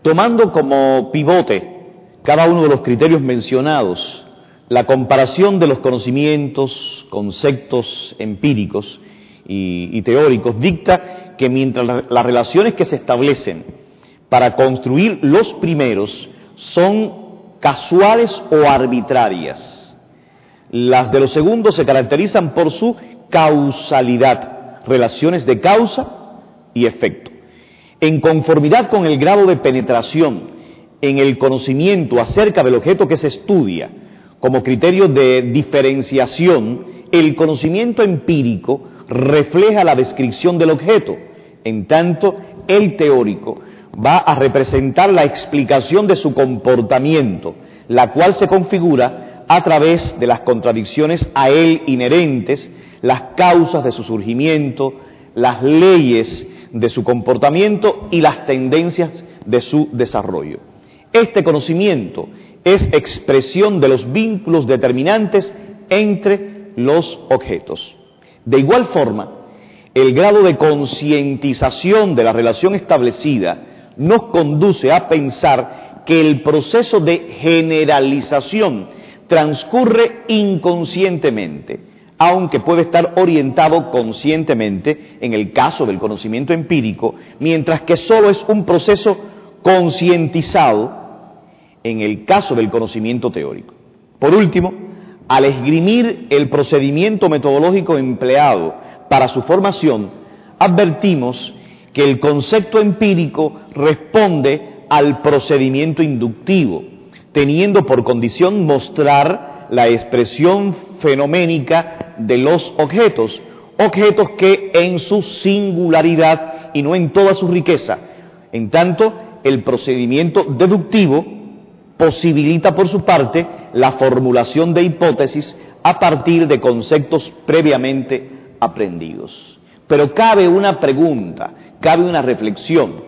Tomando como pivote cada uno de los criterios mencionados, la comparación de los conocimientos, conceptos empíricos y teóricos dicta que mientras las relaciones que se establecen para construir los primeros son casuales o arbitrarias, las de los segundos se caracterizan por su causalidad, relaciones de causa y efecto. En conformidad con el grado de penetración en el conocimiento acerca del objeto que se estudia, como criterio de diferenciación, el conocimiento empírico refleja la descripción del objeto, en tanto el teórico va a representar la explicación de su comportamiento, la cual se configura a través de las contradicciones a él inherentes, las causas de su surgimiento, las leyes de su comportamiento y las tendencias de su desarrollo. Este conocimiento es expresión de los vínculos determinantes entre los objetos. De igual forma, el grado de concientización de la relación establecida nos conduce a pensar que el proceso de generalización transcurre inconscientemente, aunque puede estar orientado conscientemente en el caso del conocimiento empírico, mientras que solo es un proceso concientizado en el caso del conocimiento teórico. Por último, al esgrimir el procedimiento metodológico empleado para su formación, advertimos que el concepto empírico responde al procedimiento inductivo, teniendo por condición mostrar la expresión fenoménica de los objetos, objetos que en su singularidad y no en toda su riqueza. En tanto, el procedimiento deductivo posibilita por su parte la formulación de hipótesis a partir de conceptos previamente aprendidos. Pero cabe una pregunta, cabe una reflexión.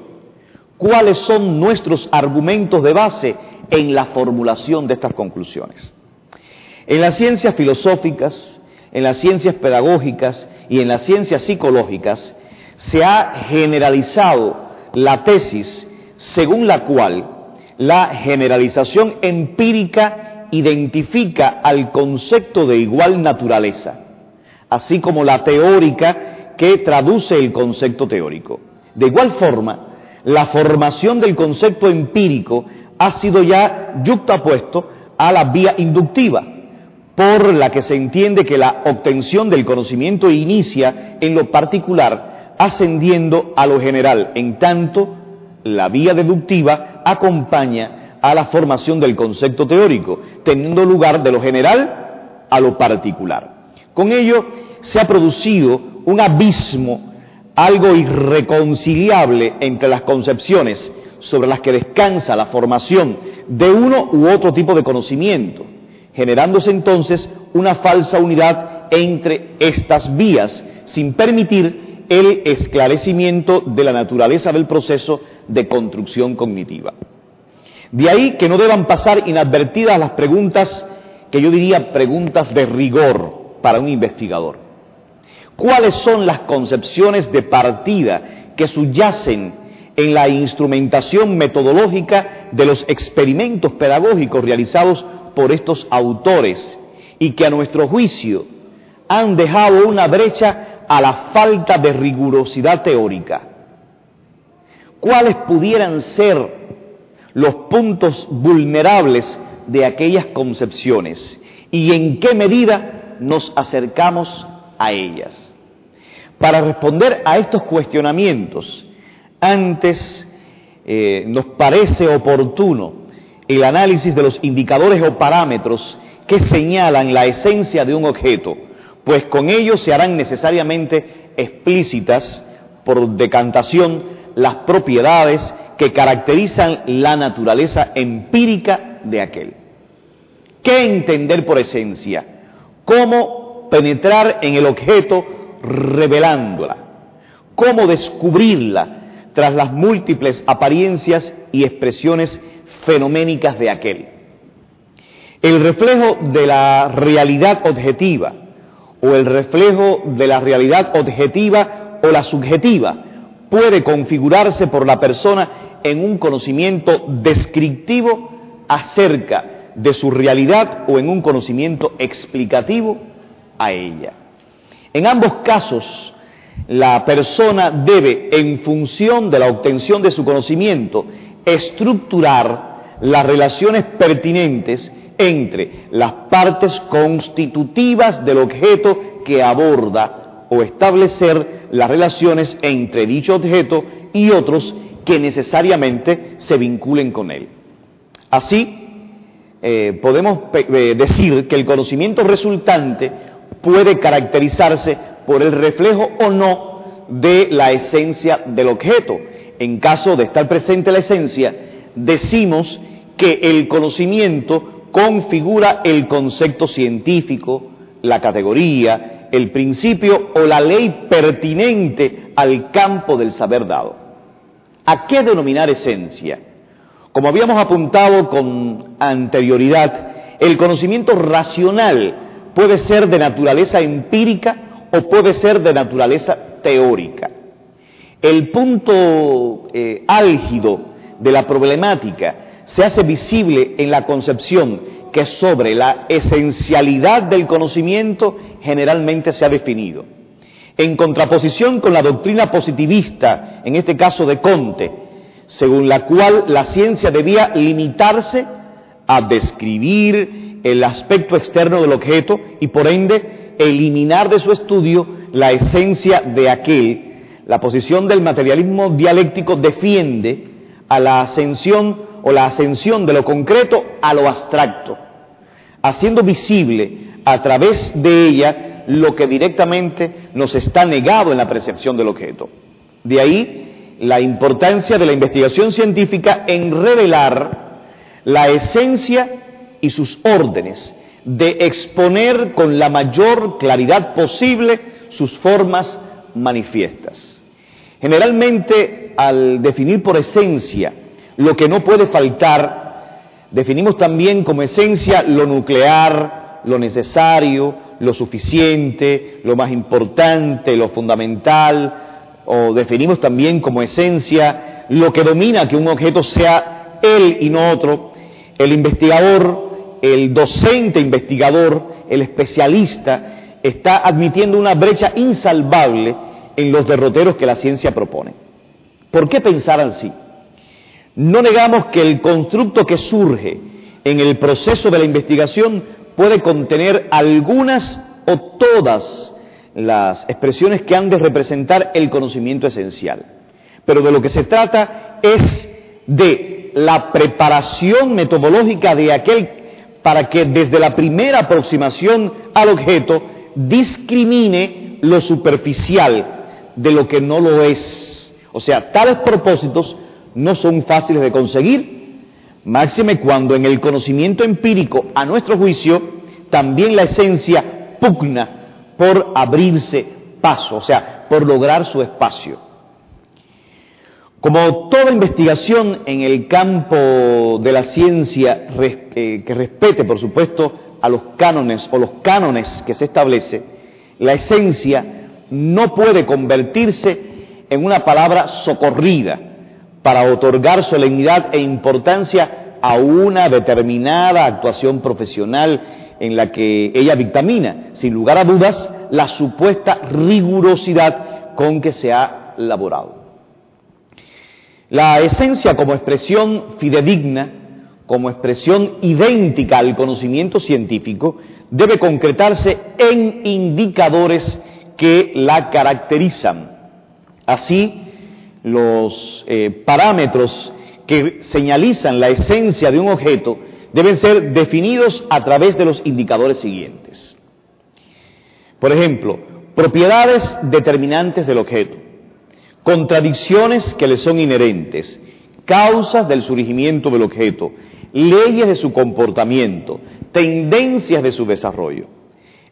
¿Cuáles son nuestros argumentos de base en la formulación de estas conclusiones? En las ciencias filosóficas, en las ciencias pedagógicas y en las ciencias psicológicas se ha generalizado la tesis según la cual la generalización empírica identifica al concepto de igual naturaleza, así como la teórica que traduce el concepto teórico. De igual forma, la formación del concepto empírico ha sido ya yuxtapuesto a la vía inductiva, por la que se entiende que la obtención del conocimiento inicia en lo particular, ascendiendo a lo general, en tanto la vía deductiva acompaña a la formación del concepto teórico, teniendo lugar de lo general a lo particular. Con ello se ha producido un abismo, algo irreconciliable entre las concepciones sobre las que descansa la formación de uno u otro tipo de conocimiento, generándose entonces una falsa unidad entre estas vías, sin permitir el esclarecimiento de la naturaleza del proceso de construcción cognitiva. De ahí que no deban pasar inadvertidas las preguntas, que yo diría preguntas de rigor para un investigador. ¿Cuáles son las concepciones de partida que subyacen en la instrumentación metodológica de los experimentos pedagógicos realizados por estos autores y que a nuestro juicio han dejado una brecha a la falta de rigurosidad teórica? ¿Cuáles pudieran ser los puntos vulnerables de aquellas concepciones y en qué medida nos acercamos a ellas? Para responder a estos cuestionamientos, antes nos parece oportuno el análisis de los indicadores o parámetros que señalan la esencia de un objeto, pues con ellos se harán necesariamente explícitas por decantación las propiedades que caracterizan la naturaleza empírica de aquel. ¿Qué entender por esencia? ¿Cómo penetrar en el objeto revelándola? ¿Cómo descubrirla tras las múltiples apariencias y expresiones fenoménicas de aquel? El reflejo de la realidad objetiva o el reflejo de la realidad objetiva o la subjetiva puede configurarse por la persona en un conocimiento descriptivo acerca de su realidad o en un conocimiento explicativo a ella. En ambos casos, la persona debe, en función de la obtención de su conocimiento, estructurar las relaciones pertinentes entre las partes constitutivas del objeto que aborda o establecer las relaciones entre dicho objeto y otros que necesariamente se vinculen con él. Así, podemos decir que el conocimiento resultante puede caracterizarse por el reflejo o no de la esencia del objeto. En caso de estar presente la esencia, decimos que el conocimiento configura el concepto científico, la categoría, el principio o la ley pertinente al campo del saber dado. ¿A qué denominar esencia? Como habíamos apuntado con anterioridad, el conocimiento racional puede ser de naturaleza empírica o puede ser de naturaleza teórica. El punto álgido de la problemática se hace visible en la concepción que sobre la esencialidad del conocimiento generalmente se ha definido. En contraposición con la doctrina positivista, en este caso de Comte, según la cual la ciencia debía limitarse a describir el aspecto externo del objeto y por ende eliminar de su estudio la esencia de aquel. La posición del materialismo dialéctico defiende a la ascensión o la ascensión de lo concreto a lo abstracto, haciendo visible a través de ella lo que directamente nos está negado en la percepción del objeto. De ahí la importancia de la investigación científica en revelar la esencia y sus órdenes, de exponer con la mayor claridad posible sus formas manifiestas. Generalmente, al definir por esencia lo que no puede faltar, definimos también como esencia lo nuclear, lo necesario, lo suficiente, lo más importante, lo fundamental, o definimos también como esencia lo que domina que un objeto sea él y no otro. El investigador, el docente investigador, el especialista, está admitiendo una brecha insalvable en los derroteros que la ciencia propone. ¿Por qué pensar así? No negamos que el constructo que surge en el proceso de la investigación puede contener algunas o todas las expresiones que han de representar el conocimiento esencial. Pero de lo que se trata es de la preparación metodológica de aquel para que desde la primera aproximación al objeto discrimine lo superficial de lo que no lo es. O sea, tales propósitos no son fáciles de conseguir, máxime cuando en el conocimiento empírico, a nuestro juicio, también la esencia pugna por abrirse paso, o sea, por lograr su espacio. Como toda investigación en el campo de la ciencia que respete, por supuesto, a los cánones o los cánones que se establece, la esencia no puede convertirse en una palabra socorrida para otorgar solemnidad e importancia a una determinada actuación profesional en la que ella dictamina, sin lugar a dudas, la supuesta rigurosidad con que se ha elaborado. La esencia como expresión fidedigna, como expresión idéntica al conocimiento científico, debe concretarse en indicadores que la caracterizan. Así, los parámetros que señalizan la esencia de un objeto deben ser definidos a través de los indicadores siguientes. Por ejemplo, propiedades determinantes del objeto, contradicciones que le son inherentes, causas del surgimiento del objeto, leyes de su comportamiento, tendencias de su desarrollo.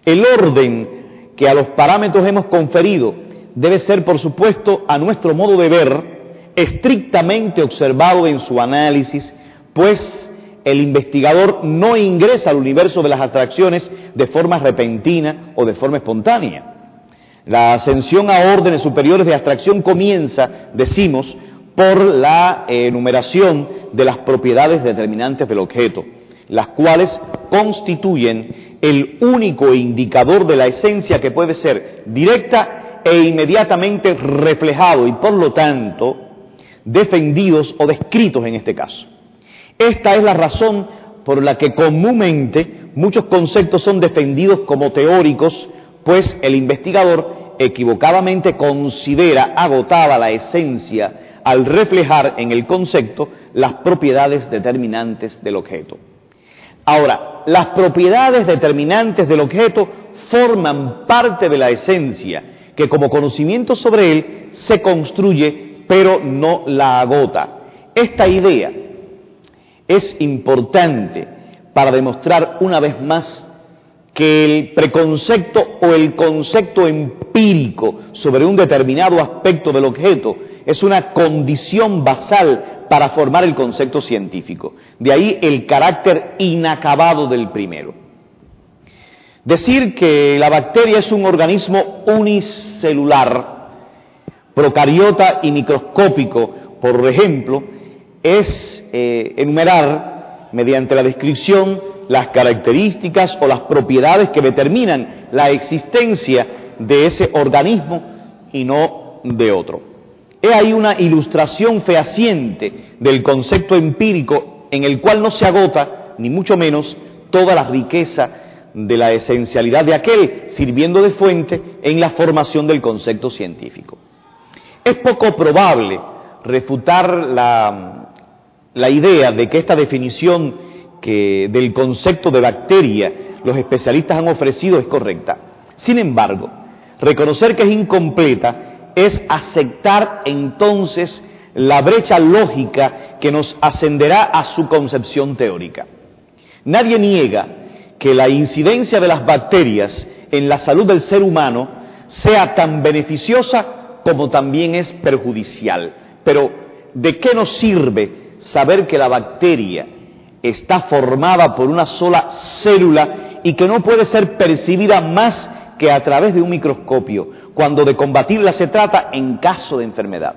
El orden que a los parámetros hemos conferido debe ser, por supuesto, a nuestro modo de ver, estrictamente observado en su análisis, pues el investigador no ingresa al universo de las abstracciones de forma repentina o de forma espontánea. La ascensión a órdenes superiores de abstracción comienza, decimos, por la enumeración de las propiedades determinantes del objeto, las cuales constituyen el único indicador de la esencia que puede ser directa e inmediatamente reflejado y por lo tanto defendidos o descritos en este caso. Esta es la razón por la que comúnmente muchos conceptos son defendidos como teóricos, pues el investigador equivocadamente considera agotada la esencia al reflejar en el concepto las propiedades determinantes del objeto. Ahora, las propiedades determinantes del objeto forman parte de la esencia, que como conocimiento sobre él se construye, pero no la agota. Esta idea es importante para demostrar una vez más que el preconcepto o el concepto empírico sobre un determinado aspecto del objeto es una condición basal para formar el concepto científico. De ahí el carácter inacabado del primero. Decir que la bacteria es un organismo unicelular, procariota y microscópico, por ejemplo, es enumerar mediante la descripción las características o las propiedades que determinan la existencia de ese organismo y no de otro. He ahí una ilustración fehaciente del concepto empírico en el cual no se agota, ni mucho menos, toda la riqueza de la esencialidad de aquel, sirviendo de fuente en la formación del concepto científico. Es poco probable refutar la idea de que esta definición del concepto de bacteria los especialistas han ofrecido es correcta. Sin embargo, reconocer que es incompleta es aceptar entonces la brecha lógica que nos ascenderá a su concepción teórica. Nadie niega que la incidencia de las bacterias en la salud del ser humano sea tan beneficiosa como también es perjudicial. Pero, ¿de qué nos sirve saber que la bacteria está formada por una sola célula y que no puede ser percibida más que a través de un microscopio, cuando de combatirla se trata en caso de enfermedad?